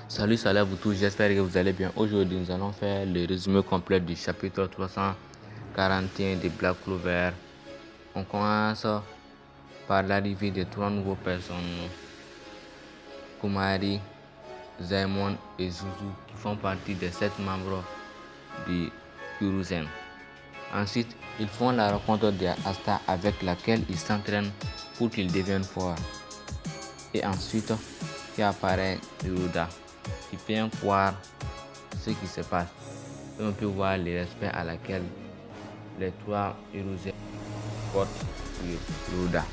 Salut à vous tous, j'espère que vous allez bien. Aujourd'hui, nous allons faire le résumé complet du chapitre 341 de Black Clover. On commence par l'arrivée de 3 nouveaux personnes, Kumari, Zaimon et Zuzu, qui font partie des 7 membres de Hiruzen. Ensuite, ils font la rencontre de Asta avec laquelle ils s'entraînent pour qu'ils deviennent forts. Et ensuite, il apparaît Hiruda, qui fait voir ce qui se passe. Et on peut voir le respect à laquelle les 3 Hiruzen portent sur Hiruda.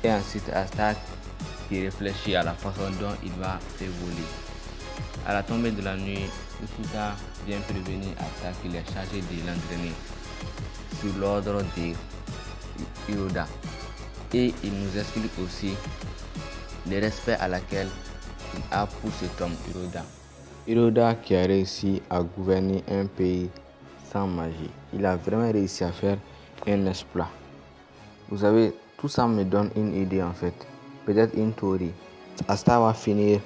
Et ensuite, Asta qui réfléchit à la façon dont il va évoluer. À la tombée de la nuit, Ushika vient prévenir Asta qu'il est chargé de l'entraîner sur l'ordre de Hiruda. Et il nous explique aussi le respect à laquelle il a pour cet homme Hiruda. Hiruda qui a réussi à gouverner un pays sans magie. Il a vraiment réussi à faire un exploit. Vous savez, tout ça me donne une idée en fait. Peut-être une théorie. Asta va finir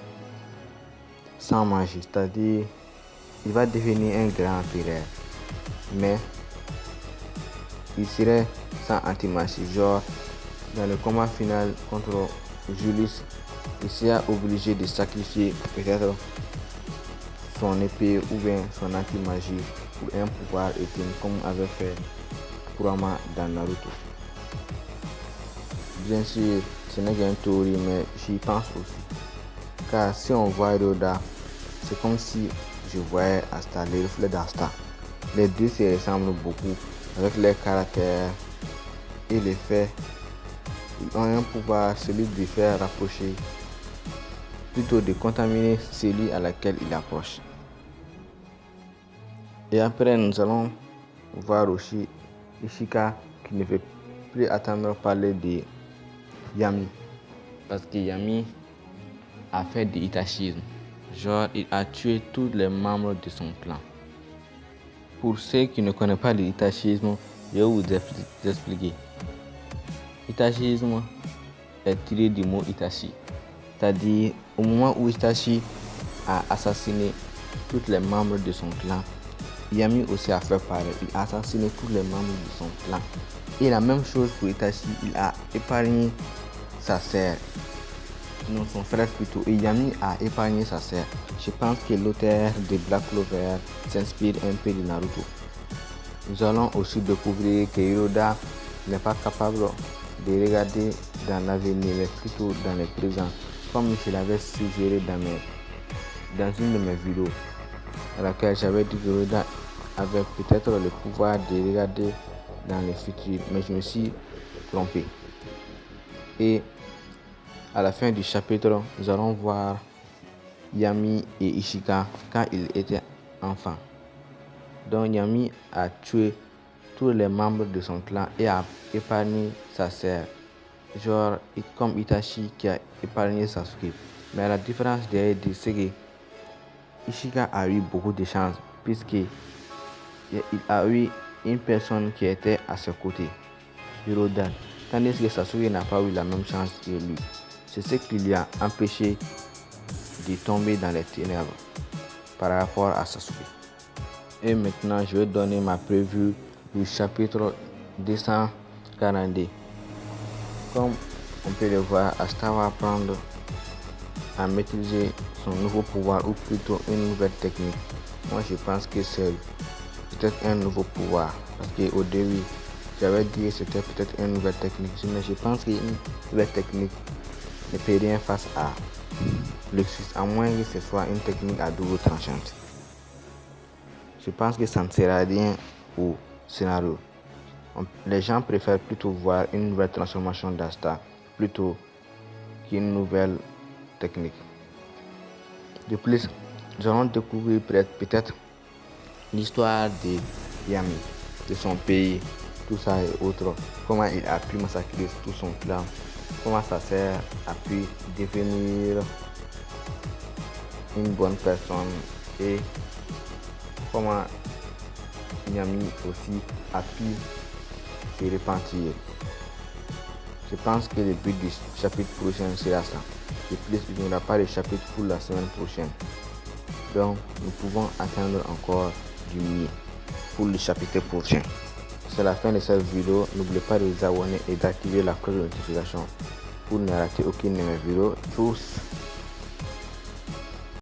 sans magie, c'est-à-dire il va devenir un grand empereur. Mais il serait sans anti-magie. Genre, dans le combat final contre Julius, il sera obligé de sacrifier peut-être son épée ou bien son anti-magie pour un pouvoir ultime comme avait fait Kurama dans Naruto. Bien sûr, ce n'est qu'une théorie, mais j'y pense aussi. Car si on voit Hiruda, c'est comme si je voyais Asta, le reflet d'Asta. Les deux se ressemblent beaucoup avec leur caractère et les faits. Ils ont un pouvoir, celui de faire rapprocher, plutôt de contaminer celui à laquelle il approche. Et après, nous allons voir aussi Ishika qui ne veut plus attendre parler de Yami. Parce que Yami a fait de Itachisme. Genre, il a tué tous les membres de son clan. Pour ceux qui ne connaissent pas l'Itachisme, je vais vous expliquer. Itachisme est tiré du mot Itachi. C'est-à-dire, au moment où Itachi a assassiné tous les membres de son clan, Yami aussi a fait pareil. Il a assassiné tous les membres de son clan. Et la même chose pour Itachi, il a épargné sa sœur. Non, son frère plutôt. Et Yami a épargné sa sœur. Je pense que l'auteur de Black Clover s'inspire un peu de Naruto. Nous allons aussi découvrir que Hiruda n'est pas capable de regarder dans l'avenir, mais plutôt dans le présent, comme je l'avais suggéré dans une de mes vidéos, à laquelle j'avais dit que Hiruda avait peut-être le pouvoir de regarder dans le futur, mais je me suis trompé. Et à la fin du chapitre, nous allons voir Yami et Ishika quand ils étaient enfants. Donc Yami a tué tous les membres de son clan et a épargné sa sœur. Genre comme Itachi qui a épargné Sasuke. Mais la différence derrière c'est que Ishika a eu beaucoup de chance puisqu'il a eu une personne qui était à ses côtés, Hiruda, tandis que Sasuke n'a pas eu la même chance que lui. C'est ce qui lui a empêché de tomber dans les ténèbres par rapport à Sasuke. Et maintenant, je vais donner ma preview du chapitre 242. Comme on peut le voir, Asta va apprendre à maîtriser son nouveau pouvoir ou plutôt une nouvelle technique. Moi, je pense que c'est peut-être un nouveau pouvoir parce qu'au début, j'avais dit que c'était peut-être une nouvelle technique, mais je pense qu'une nouvelle technique ne peut rien face à Luxus, à moins que ce soit une technique à double tranchante. Je pense que ça ne sert à rien au scénario. Les gens préfèrent plutôt voir une nouvelle transformation d'Asta plutôt qu'une nouvelle technique. De plus, nous allons découvrir peut-être l'histoire de Yami, de son pays, tout ça et autres. Comment il a pu massacrer tout son clan, comment sa sœur a pu devenir une bonne personne et comment Yami aussi a pu se repentir. Je pense que le but du chapitre prochain sera ça. De plus, il n'y aura pas de chapitre pour la semaine prochaine. Donc nous pouvons attendre encore du mieux pour le chapitre prochain. C'est la fin de cette vidéo. N'oubliez pas de vous abonner et d'activer la cloche de notification pour ne rater aucune de mes vidéos. Tchuss!